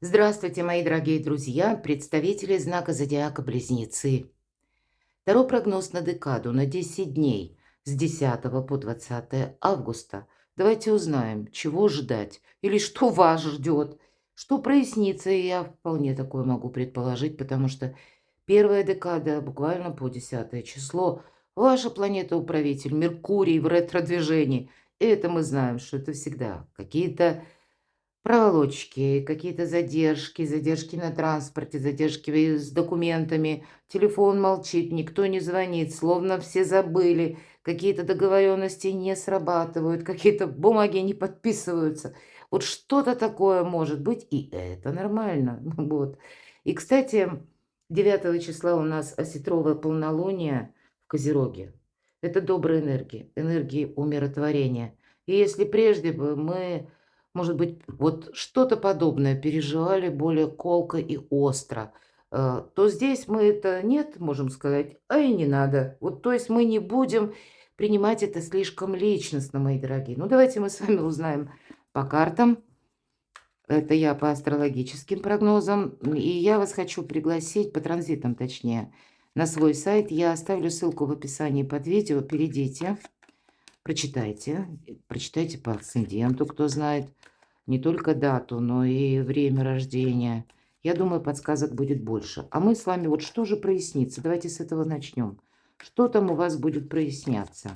Здравствуйте, мои дорогие друзья, представители знака зодиака Близнецы. Таро прогноз на декаду на 10 дней с 10 по 20 августа. Давайте узнаем, чего ждать или что вас ждет, что прояснится, и я вполне такое могу предположить, потому что первая декада буквально по 10 число. Ваша планета-управитель Меркурий в ретро-движении. И это мы знаем, что это всегда какие-то проволочки, какие-то задержки на транспорте, задержки с документами, телефон молчит, никто не звонит, словно все забыли, какие-то договоренности не срабатывают, какие-то бумаги не подписываются. Вот что-то такое может быть, и это нормально. Вот. И, кстати, 9 числа у нас осетровое полнолуние в Козероге. Это добрая энергия, энергии умиротворения. И если прежде бы мы, может быть, вот что-то подобное переживали более колко и остро, то здесь мы это нет, можем сказать, а и не надо. Вот, то есть мы не будем принимать это слишком личностно, мои дорогие. Ну, давайте мы с вами узнаем по картам. Это я по астрологическим прогнозам. И я вас хочу пригласить, по транзитам точнее, на свой сайт. Я оставлю ссылку в описании под видео. Перейдите, прочитайте. Прочитайте по асценденту, кто знает. Не только дату, но и время рождения. Я думаю, подсказок будет больше. А мы с вами вот что же прояснится? Давайте с этого начнем. Что там у вас будет проясняться?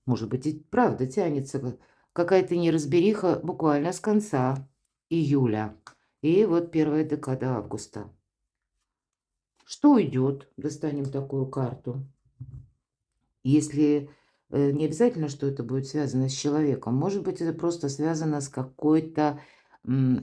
Может быть, и правда тянется какая-то неразбериха буквально с конца июля. И вот первая декада августа. Что уйдет? Достанем такую карту. Если не обязательно, что это будет связано с человеком, может быть, это просто связано с какой-то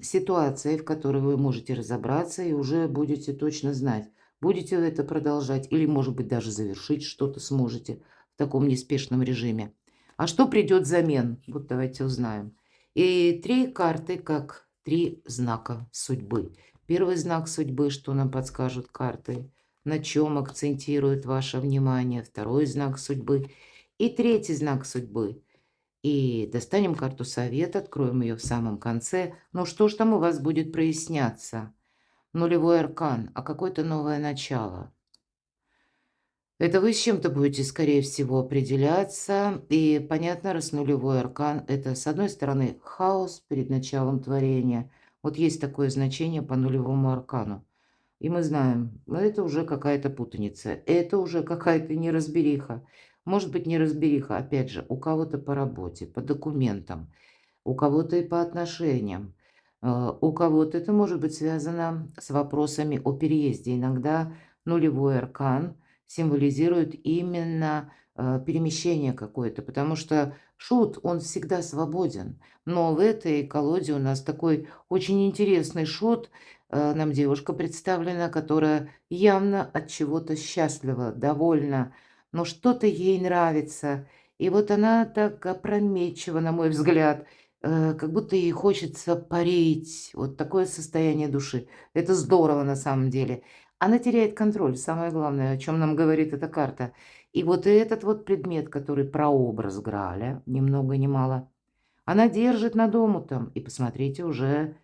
ситуацией, в которой вы можете разобраться и уже будете точно знать, будете вы это продолжать или, может быть, даже завершить что-то сможете в таком неспешном режиме. А что придет взамен? Вот давайте узнаем. И 3 карты, как 3 знака судьбы. Первый знак судьбы, что нам подскажут карты? На чем акцентирует ваше внимание, второй знак судьбы и третий знак судьбы. И достанем карту совет, откроем ее в самом конце. Ну что ж там у вас будет проясняться? Нулевой аркан, а какое-то новое начало. Это вы с чем-то будете, скорее всего, определяться. И понятно, раз нулевой аркан– это, с одной стороны, хаос перед началом творения. Вот есть такое значение по нулевому аркану. И мы знаем, ну, это уже какая-то путаница, это уже какая-то неразбериха. Может быть, неразбериха, опять же, у кого-то по работе, по документам, у кого-то и по отношениям. У кого-то это может быть связано с вопросами о переезде. Иногда нулевой аркан символизирует именно перемещение какое-то, потому что шут, он всегда свободен. Но в этой колоде у нас такой очень интересный шут. Нам девушка представлена, которая явно от чего-то счастлива, довольна, но что-то ей нравится. И вот она так опрометчива, на мой взгляд, как будто ей хочется парить. Вот такое состояние души. Это здорово на самом деле. Она теряет контроль, самое главное, о чем нам говорит эта карта. И вот этот вот предмет, который прообраз Грааля, ни много ни мало, она держит над омутом. И посмотрите, уже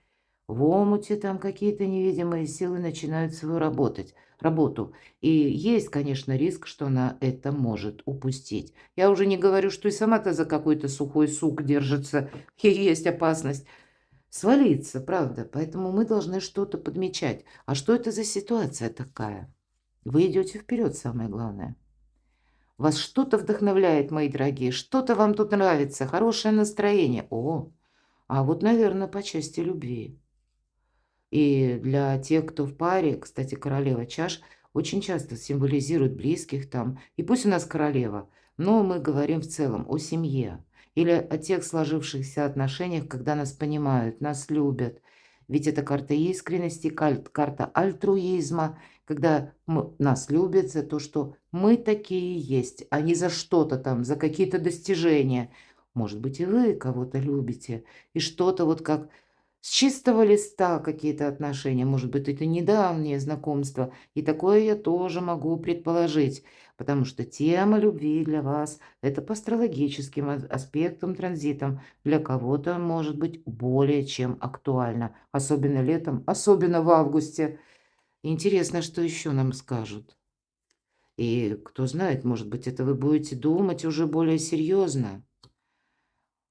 в омуте там какие-то невидимые силы начинают свою работу. И есть, конечно, риск, что она это может упустить. Я уже не говорю, что и сама-то за какой-то сухой сук держится, и есть опасность свалиться, правда. Поэтому мы должны что-то подмечать. А что это за ситуация такая? Вы идете вперед, самое главное. Вас что-то вдохновляет, мои дорогие, что-то вам тут нравится, хорошее настроение. О, а вот, наверное, по части любви. И для тех, кто в паре, кстати, королева чаш очень часто символизирует близких там. И пусть у нас королева, но мы говорим в целом о семье или о тех сложившихся отношениях, когда нас понимают, нас любят. Ведь это карта искренности, карта альтруизма, когда нас любят за то, что мы такие есть, а не за что-то там, за какие-то достижения. Может быть, и вы кого-то любите, и что-то вот как С чистого листа какие-то отношения, может быть, это недавнее знакомство, и такое я тоже могу предположить, потому что тема любви для вас — это по астрологическим аспектам, транзитам для кого-то может быть более чем актуально, особенно летом, особенно в августе. Интересно, что еще нам скажут. И кто знает, может быть, это вы будете думать уже более серьезно,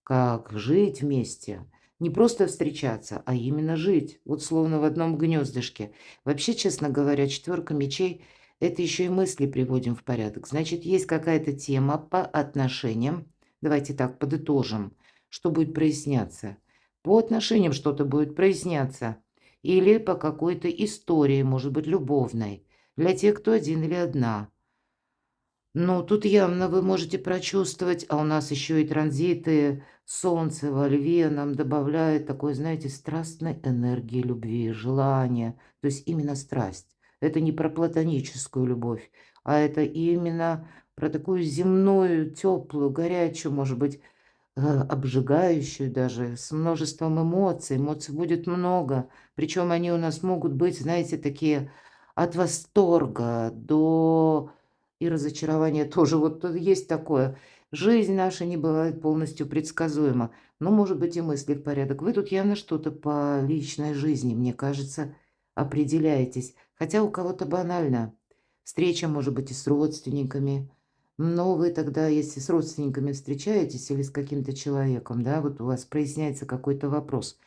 как жить вместе. Не просто встречаться, а именно жить. Вот словно в одном гнездышке. Вообще, честно говоря, четверка мечей — это еще и мысли приводим в порядок. Значит, есть какая-то тема по отношениям. Давайте так подытожим, что будет проясняться. По отношениям что-то будет проясняться. Или по какой-то истории, может быть, любовной. Для тех, кто один или одна. Ну, тут явно вы можете прочувствовать, а у нас еще и транзиты Солнце во Льве нам добавляет такой, знаете, страстной энергии любви, желания. То есть именно страсть. Это не про платоническую любовь, а это именно про такую земную, теплую, горячую, может быть, обжигающую даже, с множеством эмоций. Эмоций будет много. Причем они у нас могут быть, знаете, такие от восторга до и разочарования тоже. Вот тут есть такое. Жизнь наша не бывает полностью предсказуема. Но, может быть, и мысли в порядок. Вы тут явно что-то по личной жизни, мне кажется, определяетесь. Хотя у кого-то банально. Встреча, может быть, и с родственниками. Но вы тогда, если с родственниками встречаетесь или с каким-то человеком, да, вот у вас проясняется какой-то вопрос,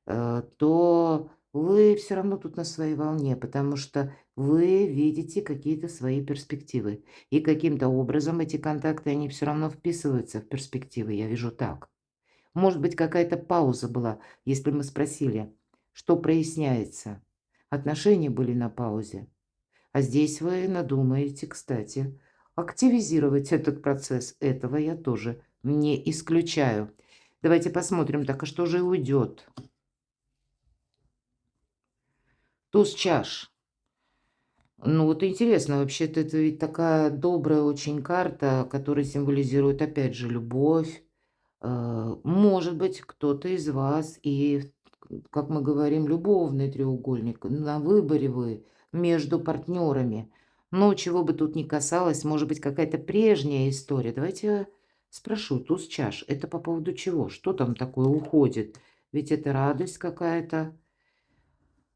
то вы все равно тут на своей волне, потому что вы видите какие-то свои перспективы. И каким-то образом эти контакты, они все равно вписываются в перспективы, я вижу так. Может быть, какая-то пауза была, если мы спросили, что проясняется. Отношения были на паузе. А здесь вы надумаете, кстати, активизировать этот процесс. Этого я тоже не исключаю. Давайте посмотрим, так, а что же уйдет? Туз чаш. Ну, вот интересно, вообще-то это ведь такая добрая очень карта, которая символизирует, опять же, любовь. Может быть, кто-то из вас и, как мы говорим, любовный треугольник. На выборе вы между партнерами. Но чего бы тут ни касалось, может быть, какая-то прежняя история. Давайте я спрошу, туз чаш, это по поводу чего? Что там такое уходит? Ведь это радость какая-то.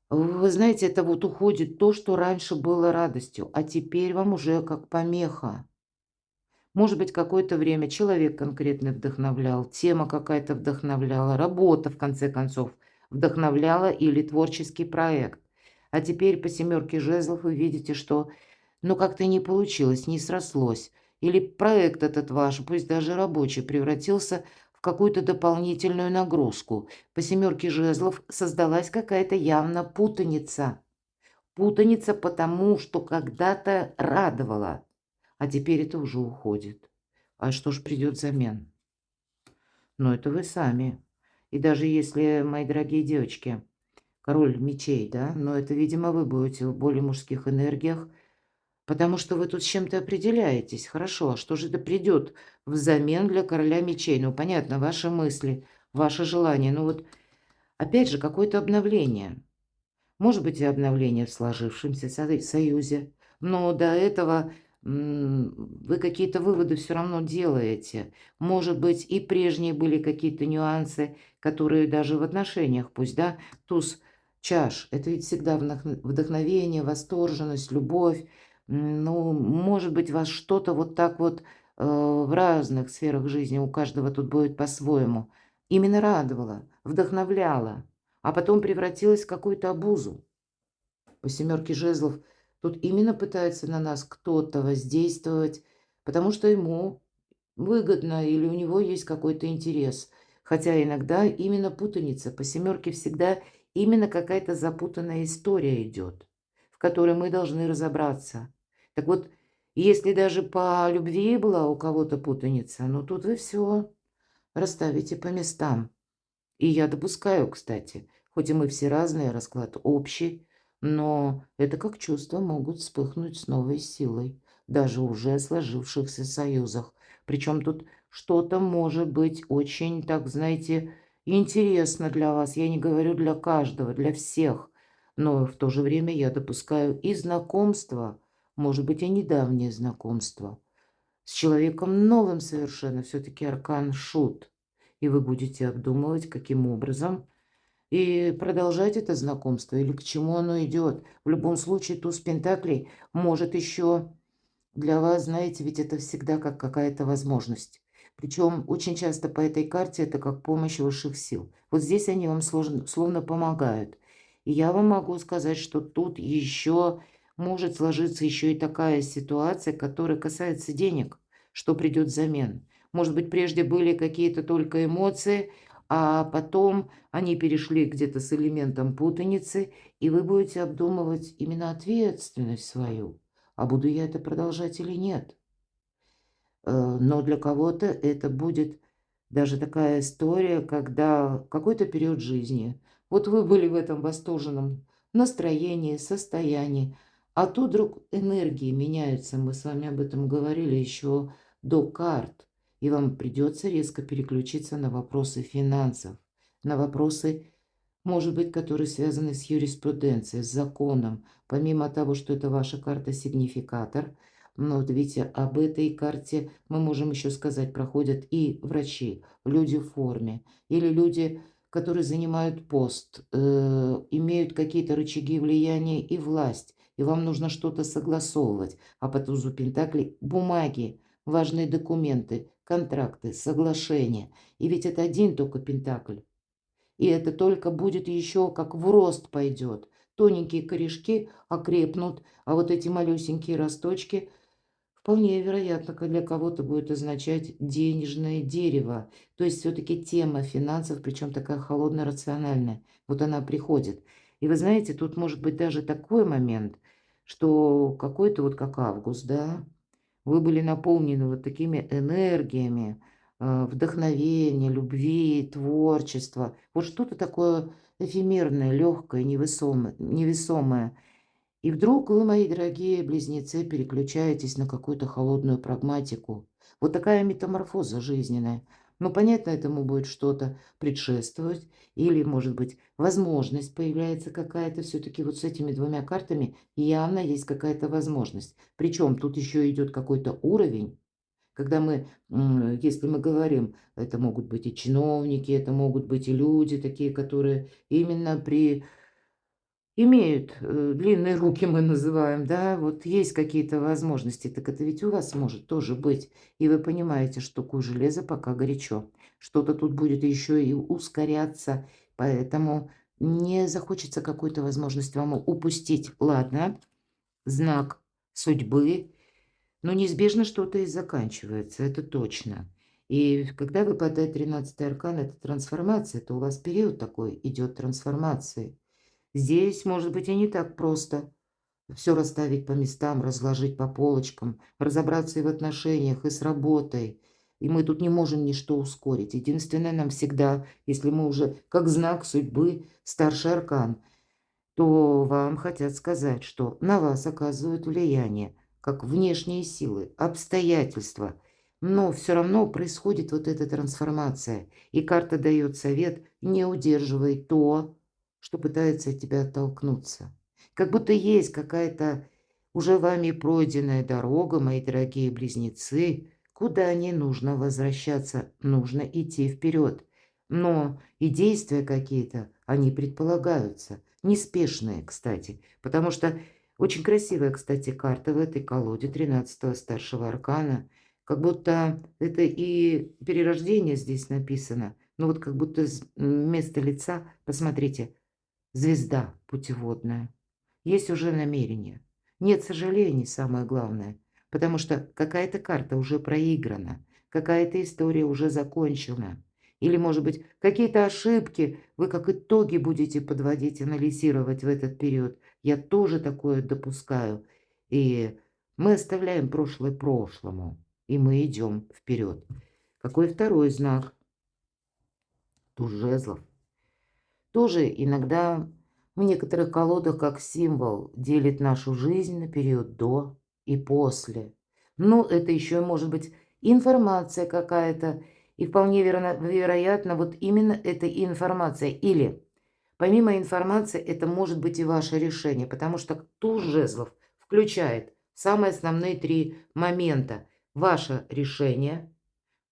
Вы знаете, это вот уходит то, что раньше было радостью, а теперь вам уже как помеха. Может быть, какое-то время человек конкретно вдохновлял, тема какая-то вдохновляла, работа, в конце концов, вдохновляла или творческий проект. А теперь по семерке жезлов вы видите, что ну как-то не получилось, не срослось. Или проект этот ваш, пусть даже рабочий, превратился в какую-то дополнительную нагрузку. По семерке жезлов создалась какая-то явно путаница. Путаница потому, что когда-то радовала, а теперь это уже уходит. А что ж придет взамен? Ну, это вы сами. И даже если, мои дорогие девочки, король мечей, да, но это, видимо, вы будете в более мужских энергиях, потому что вы тут с чем-то определяетесь. Хорошо, а что же это придет взамен для короля мечей? Ну, понятно, ваши мысли, ваши желания. Ну вот, опять же, какое-то обновление. Может быть, и обновление в сложившемся союзе. Но до этого вы какие-то выводы все равно делаете. Может быть, и прежние были какие-то нюансы, которые даже в отношениях, пусть, да, туз чаш — это ведь всегда вдохновение, восторженность, любовь. Ну, может быть, вас что-то вот так вот в разных сферах жизни, у каждого тут будет по-своему, именно радовало, вдохновляло, а потом превратилась в какую-то обузу. По семерке жезлов тут именно пытается на нас кто-то воздействовать, потому что ему выгодно или у него есть какой-то интерес. Хотя иногда именно путаница. По семерке всегда именно какая-то запутанная история идет, в которой мы должны разобраться. Так вот, если даже по любви была у кого-то путаница, ну тут вы все расставите по местам. И я допускаю, кстати, хоть и мы все разные, расклад общий, но это как чувства могут вспыхнуть с новой силой, даже уже сложившихся союзах. Причем тут что-то может быть очень, так знаете, интересно для вас. Я не говорю для каждого, для всех. Но в то же время я допускаю и знакомство, может быть, и недавнее знакомство с человеком новым совершенно. Все-таки аркан шут. И вы будете обдумывать, каким образом и продолжать это знакомство или к чему оно идет. В любом случае, туз пентаклей может еще для вас, знаете, ведь это всегда как какая-то возможность. Причем очень часто по этой карте это как помощь высших сил. Вот здесь они вам словно помогают. И я вам могу сказать, что тут еще может сложиться еще и такая ситуация, которая касается денег, что придет взамен. Может быть, прежде были какие-то только эмоции, а потом они перешли где-то с элементом путаницы, и вы будете обдумывать именно ответственность свою. А буду я это продолжать или нет? Но для кого-то это будет даже такая история, когда какой-то период жизни, вот вы были в этом восторженном настроении, состоянии, а тут вдруг энергии меняются. Мы с вами об этом говорили еще до карт. И вам придется резко переключиться на вопросы финансов, на вопросы, может быть, которые связаны с юриспруденцией, с законом. Помимо того, что это ваша карта-сигнификатор, но вот видите, об этой карте мы можем еще сказать, проходят и врачи, люди в форме, или люди, которые занимают пост, имеют какие-то рычаги влияния и власть, и вам нужно что-то согласовывать. А по тузу Пентаклей бумаги, важные документы, контракты, соглашения. И ведь это один только Пентакль. И это только будет еще как в рост пойдет. Тоненькие корешки окрепнут, а вот эти малюсенькие росточки вполне вероятно, для кого-то будет означать денежное дерево. То есть все-таки тема финансов, причем такая холодно-рациональная, вот она приходит. И вы знаете, тут может быть даже такой момент, что какой-то вот как август, да, вы были наполнены вот такими энергиями, вдохновения, любви, творчества. Вот что-то такое эфемерное, легкое, невесомое. И вдруг вы, мои дорогие близнецы, переключаетесь на какую-то холодную прагматику. Вот такая метаморфоза жизненная. Ну, понятно, этому будет что-то предшествовать, или, может быть, возможность появляется какая-то. Все-таки вот с этими двумя картами явно есть какая-то возможность. Причем тут еще идет какой-то уровень, когда мы, если мы говорим, это могут быть и чиновники, это могут быть и люди такие, которые именно имеют, длинные руки, мы называем, да, вот есть какие-то возможности, так это ведь у вас может тоже быть. И вы понимаете, что куй железо пока горячо. Что-то тут будет еще и ускоряться, поэтому не захочется какую-то возможность вам упустить. Ладно, знак судьбы, но неизбежно что-то и заканчивается, это точно. И когда выпадает 13-й аркан, это трансформация, то у вас период такой идет трансформации. Здесь, может быть, и не так просто все расставить по местам, разложить по полочкам, разобраться и в отношениях, и с работой. И мы тут не можем ничто ускорить. Единственное, нам всегда, если мы уже как знак судьбы, старший аркан, то вам хотят сказать, что на вас оказывают влияние, как внешние силы, обстоятельства. Но все равно происходит вот эта трансформация. И карта дает совет: не удерживай то, что пытается от тебя оттолкнуться. Как будто есть какая-то уже вами пройденная дорога, мои дорогие близнецы, куда не нужно возвращаться, нужно идти вперед. Но и действия какие-то, они предполагаются. Неспешные, кстати. Потому что очень красивая, кстати, карта в этой колоде 13-го старшего аркана. Как будто это и перерождение здесь написано. Но вот как будто вместо лица, посмотрите, звезда путеводная. Есть уже намерение. Нет сожалений, самое главное. Потому что какая-то карта уже проиграна, какая-то история уже закончена. Или, может быть, какие-то ошибки вы как итоги будете подводить, анализировать в этот период. Я тоже такое допускаю. И мы оставляем прошлое прошлому, и мы идем вперед. Какой второй знак? Туз жезлов. Тоже иногда в некоторых колодах как символ делит нашу жизнь на период до и после. Ну, это еще может быть информация какая-то, И вполне вероятно, вот именно эта информация. Или помимо информации, это может быть и ваше решение, потому что туз жезлов включает самые основные три момента. Ваше решение,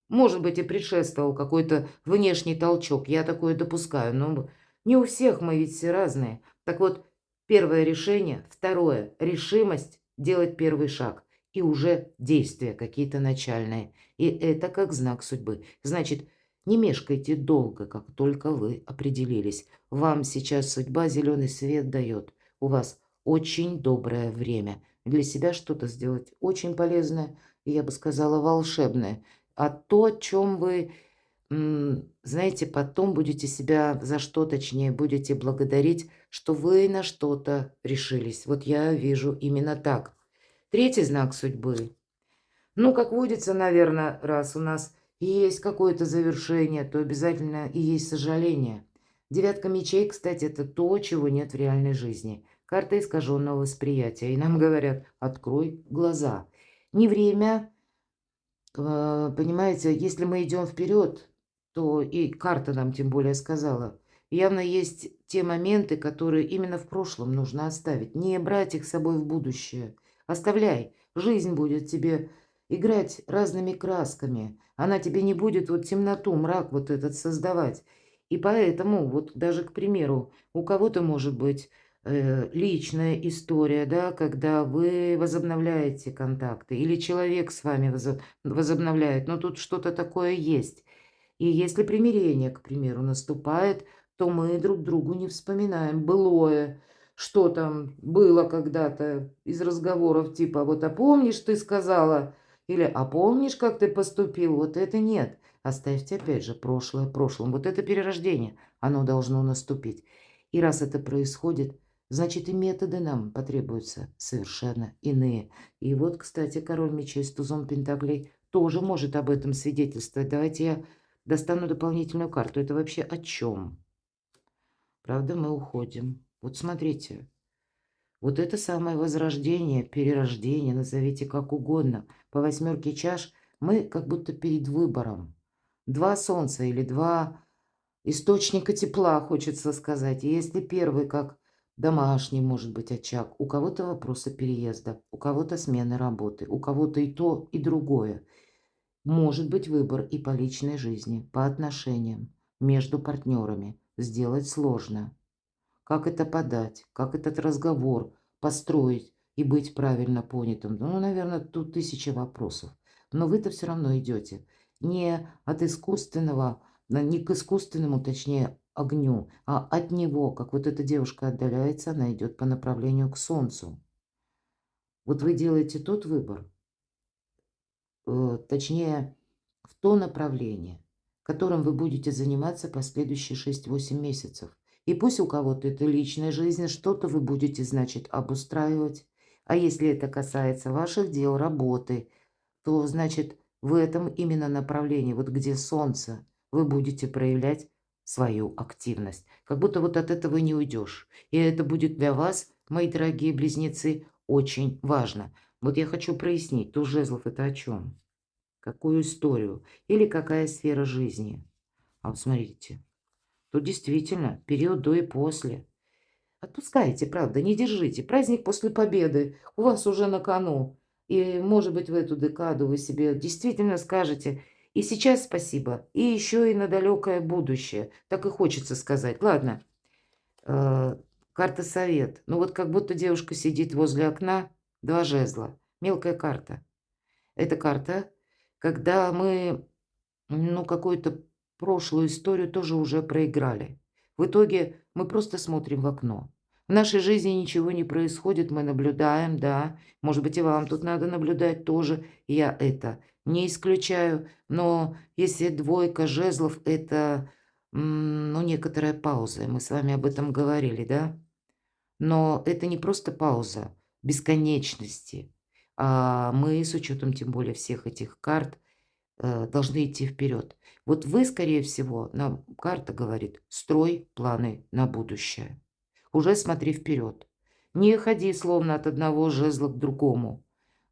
может быть, и предшествовал какой-то внешний толчок, я такое допускаю, но не у всех, мы ведь все разные. Так вот, первое решение, второе – решимость делать первый шаг и уже действия какие-то начальные. И это как знак судьбы. Значит, не мешкайте долго, как только вы определились. Вам сейчас судьба зеленый свет дает. У вас очень доброе время для себя что-то сделать очень полезное, и я бы сказала, волшебное. А то, о чем вы, знаете, потом будете себя за что, точнее, будете благодарить, что вы на что-то решились. Вот я вижу именно так. Третий знак судьбы. Ну, как водится, наверное, раз у нас есть какое-то завершение, то обязательно и есть сожаление. Девятка мечей, кстати, это то, чего нет в реальной жизни. Карта искаженного восприятия. И нам говорят, открой глаза. Не время. Понимаете, если мы идем вперед, то и карта нам тем более сказала, явно есть те моменты, которые именно в прошлом нужно оставить, не брать их с собой в будущее. Оставляй, жизнь будет тебе играть разными красками, она тебе не будет вот темноту, мрак вот этот создавать. И поэтому, вот даже, к примеру, у кого-то может быть личная история, да, когда вы возобновляете контакты, или человек с вами возобновляет, но тут что-то такое есть. И если примирение, к примеру, наступает, то мы друг другу не вспоминаем былое, что там было когда-то из разговоров типа «Вот, а помнишь, ты сказала?» или «А помнишь, как ты поступил?» Вот это нет. Оставьте опять же прошлое прошлым. Вот это перерождение, оно должно наступить. И раз это происходит, значит и методы нам потребуются совершенно иные. И вот, кстати, король мечей с тузом пентаклей тоже может об этом свидетельствовать. Давайте я достану дополнительную карту. Это вообще о чем? Правда, мы уходим. Вот смотрите. Вот это самое возрождение, перерождение, назовите как угодно. По восьмерке чаш мы как будто перед выбором. Два солнца или два источника тепла, хочется сказать. И если первый как домашний, может быть, очаг, у кого-то вопросы переезда, у кого-то смены работы, у кого-то и то, и другое. Может быть выбор и по личной жизни, по отношениям, между партнерами. Сделать сложно. Как это подать, как этот разговор построить и быть правильно понятым. Ну, наверное, тут тысячи вопросов. Но вы-то все равно идете не от искусственного, не к искусственному, точнее, огню, а от него, как вот эта девушка отдаляется, она идет по направлению к солнцу. Вот вы делаете тот выбор, точнее, в то направление, которым вы будете заниматься последующие 6-8 месяцев. И пусть у кого-то это личная жизнь, что-то вы будете, значит, обустраивать. А если это касается ваших дел, работы, то, значит, в этом именно направлении, вот где солнце, вы будете проявлять свою активность. Как будто вот от этого не уйдешь. И это будет для вас, мои дорогие близнецы, очень важно. Вот я хочу прояснить, туз жезлов это о чем? Какую историю? Или какая сфера жизни? А вот смотрите, тут действительно период до и после. Отпускайте, правда, не держите. Праздник после победы у вас уже на кону. И, может быть, в эту декаду вы себе действительно скажете и сейчас спасибо, и еще и на далекое будущее. Так и хочется сказать. Ладно, э, карта совет. Ну вот как будто девушка сидит возле окна, два жезла. Мелкая карта. Это карта, когда мы, ну, какую-то прошлую историю тоже уже проиграли. В итоге мы просто смотрим в окно. В нашей жизни ничего не происходит, мы наблюдаем, да. Может быть, и вам тут надо наблюдать тоже. Я это не исключаю. Но если двойка жезлов, это, ну, некоторая пауза. Мы с вами об этом говорили, да? Но это не просто пауза бесконечности. А мы с учетом тем более всех этих карт должны идти вперед. Вот вы, скорее всего, нам карта говорит, строй планы на будущее. Уже смотри вперед. Не ходи словно от одного жезла к другому.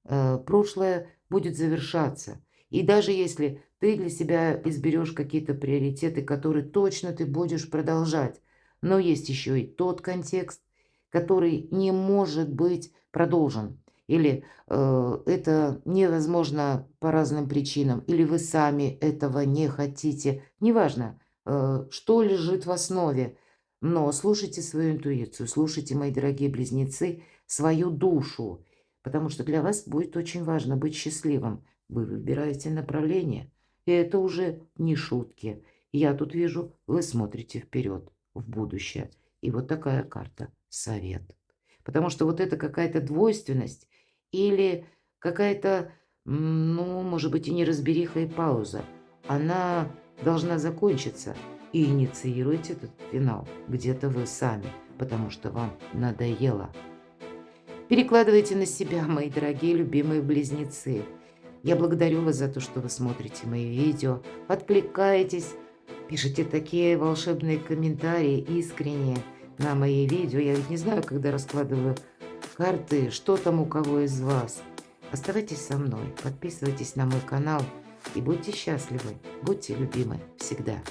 Прошлое будет завершаться. И даже если ты для себя изберешь какие-то приоритеты, которые точно ты будешь продолжать, но есть еще и тот контекст, который не может быть продолжен. Или это невозможно по разным причинам, или вы сами этого не хотите. Неважно, что лежит в основе, но слушайте свою интуицию, слушайте, мои дорогие близнецы, свою душу, потому что для вас будет очень важно быть счастливым. Вы выбираете направление, и это уже не шутки. Я тут вижу, вы смотрите вперед, в будущее. И вот такая карта — совет. Потому что вот это какая-то двойственность или какая-то, ну, может быть, и неразбериха, и пауза, она должна закончиться. И инициирует этот финал где-то вы сами, потому что вам надоело. Перекладывайте на себя, мои дорогие любимые близнецы. Я благодарю вас за то, что вы смотрите мои видео, откликаетесь, пишите такие волшебные комментарии, искренние на мои видео. Я ведь не знаю, когда раскладываю карты, что там у кого из вас. Оставайтесь со мной, подписывайтесь на мой канал и будьте счастливы, будьте любимы всегда.